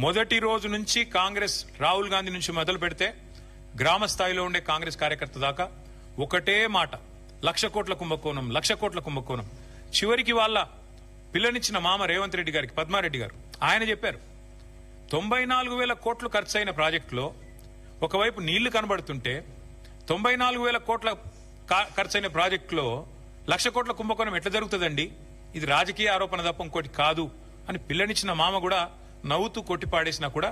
మొదటి రోజు నుంచి కాంగ్రెస్ రాహుల్ గాంధీ నుంచి మొదలు పెడితే గ్రామ స్థాయిలో ఉండే కాంగ్రెస్ కార్యకర్త దాకా ఒకటే మాట, 1,00,000 కోట్ల కుంభకోణం, 1,00,000 కోట్ల కుంభకోణం. చివరికి వాళ్ళ పిల్లనిచ్చిన మామ రేవంత్ రెడ్డి గారికి, పద్మారెడ్డి గారు, ఆయన చెప్పారు 94,000 కోట్లు ఖర్చయిన ప్రాజెక్టులో ఒకవైపు నీళ్లు కనబడుతుంటే 94,000 కోట్ల ఖర్చయిన ప్రాజెక్టులో 1,00,000 కోట్ల కుంభకోణం ఎట్లా జరుగుతుందండి, ఇది రాజకీయ ఆరోపణ తప్ప ఇంకోటి కాదు అని పిల్లనిచ్చిన మామ కూడా నవ్వుతూ కొట్టిపాడేసినా కూడా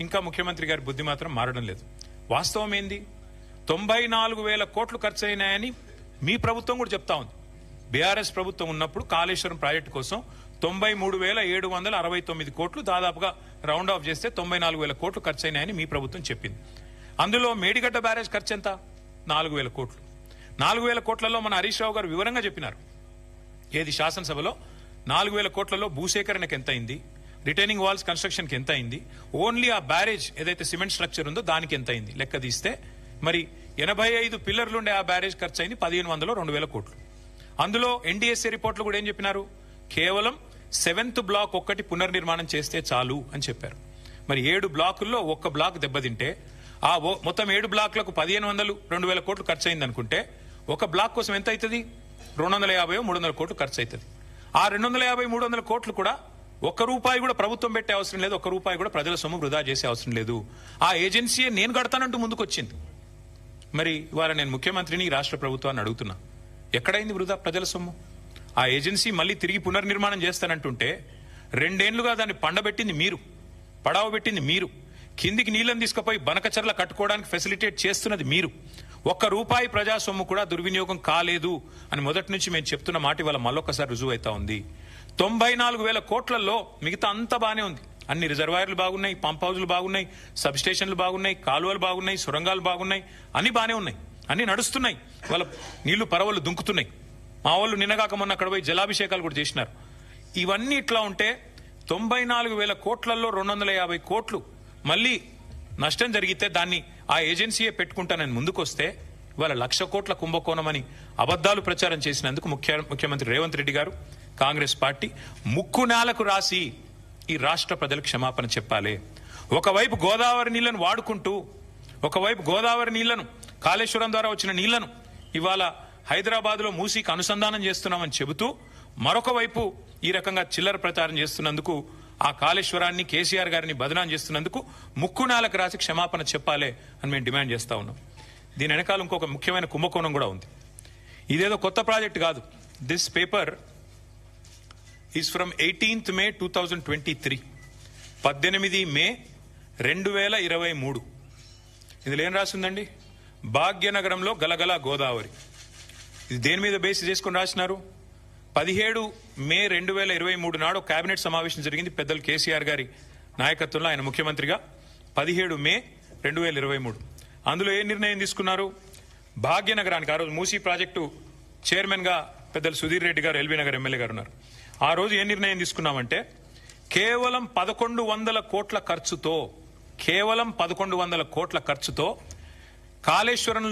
ఇంకా ముఖ్యమంత్రి గారి బుద్ధి మాత్రం మారడం లేదు. వాస్తవం ఏంది? 94,000 కోట్లు ఖర్చు అయినాయని మీ ప్రభుత్వం కూడా చెప్తా ఉంది. బీఆర్ఎస్ ప్రభుత్వం ఉన్నప్పుడు కాళేశ్వరం ప్రాజెక్టు కోసం 93,769 కోట్లు, దాదాపుగా రౌండ్ ఆఫ్ చేస్తే 94,000 కోట్లు ఖర్చు అయినాయని మీ ప్రభుత్వం చెప్పింది. అందులో మేడిగడ్డ బ్యారేజ్ ఖర్చు ఎంత? 4,000 కోట్లు. 4,000 కోట్లలో మన హరీష్ రావు గారు వివరంగా చెప్పినారు. ఏది శాసనసభలో 4,000 కోట్లలో భూసేకరణకు ఎంత అయింది, రిటైనింగ్ వాల్స్ కన్స్ట్రక్షన్ కి ఎంత అయింది, ఓన్లీ ఆ బ్యారేజ్ ఏదైతే సిమెంట్ స్ట్రక్చర్ ఉందో దానికి ఎంత అయింది లెక్క తీస్తే మరి 85 పిల్లర్లుండే ఆ బ్యారేజ్ ఖర్చు అయింది 1,500 2,000 కోట్లు. అందులో ఎన్డీఎస్ఏ రిపోర్ట్లు కూడా ఏం చెప్పినారు? కేవలం 7th బ్లాక్ ఒక్కటి పునర్నిర్మాణం చేస్తే చాలు అని చెప్పారు. మరి 7 బ్లాకుల్లో ఒక్క బ్లాక్ దెబ్బతింటే ఆ మొత్తం 7 బ్లాక్లకు 1,500 2,000 కోట్లు ఖర్చు అయింది అనుకుంటే ఒక బ్లాక్ కోసం ఎంత అవుతుంది? 250 300 కోట్లు ఖర్చు అవుతుంది. ఆ 250 300 కోట్లు కూడా ఒక్క రూపాయి కూడా ప్రభుత్వం పెట్టే అవసరం లేదు, ఒక్క రూపాయి కూడా ప్రజల సొమ్ము వృధా చేసే అవసరం లేదు. ఆ ఏజెన్సీయే నేను కడతానంటూ ముందుకొచ్చింది. మరి ఇవాళ నేను ముఖ్యమంత్రిని, రాష్ట్ర ప్రభుత్వాన్ని అడుగుతున్నా, ఎక్కడైంది వృధా ప్రజల సొమ్ము? ఆ ఏజెన్సీ మళ్ళీ తిరిగి పునర్నిర్మాణం చేస్తానంటుంటే 2 ఏళ్లుగా దాన్ని పండబెట్టింది మీరు, పడావబెట్టింది మీరు, కిందికి నీళ్లను తీసుకుపోయి బనకచర్ల కట్టుకోవడానికి ఫెసిలిటేట్ చేస్తున్నది మీరు. ఒక్క రూపాయి ప్రజా సొమ్ము కూడా దుర్వినియోగం కాలేదు అని మొదటి నుంచి మేము చెప్తున్న మాట ఇవాళ మళ్ళొక్కసారి రుజువు అవుతా ఉంది. 94,000 కోట్లలో మిగతా అంతా బానే ఉంది. అన్ని రిజర్వాయర్లు బాగున్నాయి, పంప్ హౌజులు బాగున్నాయి, సబ్ స్టేషన్లు బాగున్నాయి, కాలువలు బాగున్నాయి, సొరంగాలు బాగున్నాయి, అన్ని బానే ఉన్నాయి, అన్ని నడుస్తున్నాయి. వాళ్ళ నీళ్లు పరవలు దుంకుతున్నాయి. మా వాళ్ళు నిన్నగాక మొన్న అక్కడ పోయి జలాభిషేకాలు కూడా చేసినారు. ఇవన్నీ ఇట్లా ఉంటే 94,000 కోట్లలో 250 కోట్లు మళ్ళీ నష్టం జరిగితే దాన్ని ఆ ఏజెన్సీయే పెట్టుకుంటానని ముందుకొస్తే ఇవాళ 1,00,000 కోట్ల కుంభకోణం అని అబద్దాలు ప్రచారం చేసినందుకు ముఖ్యమంత్రి రేవంత్ రెడ్డి గారు, కాంగ్రెస్ పార్టీ ముక్కు నేలకు రాసి ఈ రాష్ట్ర ప్రజలకు క్షమాపణ చెప్పాలి. ఒకవైపు గోదావరి నీళ్లను వాడుకుంటూ, ఒకవైపు గోదావరి నీళ్లను, కాళేశ్వరం ద్వారా వచ్చిన నీళ్లను ఇవాళ హైదరాబాద్ లో మూసీకి అనుసంధానం చేస్తున్నామని చెబుతూ మరొక వైపు ఈ రకంగా చిల్లర ప్రచారం చేస్తున్నందుకు, ఆ కాళేశ్వరాన్ని కేసీఆర్ గారిని బదనాం చేస్తున్నందుకు ముక్కు నేలకు రాసి క్షమాపణ చెప్పాలి అని మేము డిమాండ్ చేస్తా ఉన్నాం. దీని వెనకాల ఇంకొక ముఖ్యమైన కుంభకోణం కూడా ఉంది. ఇదేదో కొత్త ప్రాజెక్ట్ కాదు. This paper is from 18th May 2023, 18 మే 2023. ఇందులో ఏం రాసిందండి? భాగ్యనగరంలో గలగల గోదావరి. ఇది దేని మీద బేస్ చేసుకుని రాసినారు? 17 మే 2023 నాడు కేబినెట్ సమావేశం జరిగింది పెద్దలు కేసీఆర్ గారి నాయకత్వంలో, ఆయన ముఖ్యమంత్రిగా. 17 మే 2023 అందులో ఏ నిర్ణయం తీసుకున్నారు? భాగ్యనగరానికి, ఆ రోజు మూసీ ప్రాజెక్టు చైర్మన్ గా పెద్దలు సుధీర్ రెడ్డి గారు, ఎల్బీ నగర్ ఎమ్మెల్యే గారు ఉన్నారు. ఆ రోజు ఏ నిర్ణయం తీసుకున్నామంటే కేవలం 1,100 కోట్ల ఖర్చుతో, కేవలం 1,100 కోట్ల ఖర్చుతో కాళేశ్వరం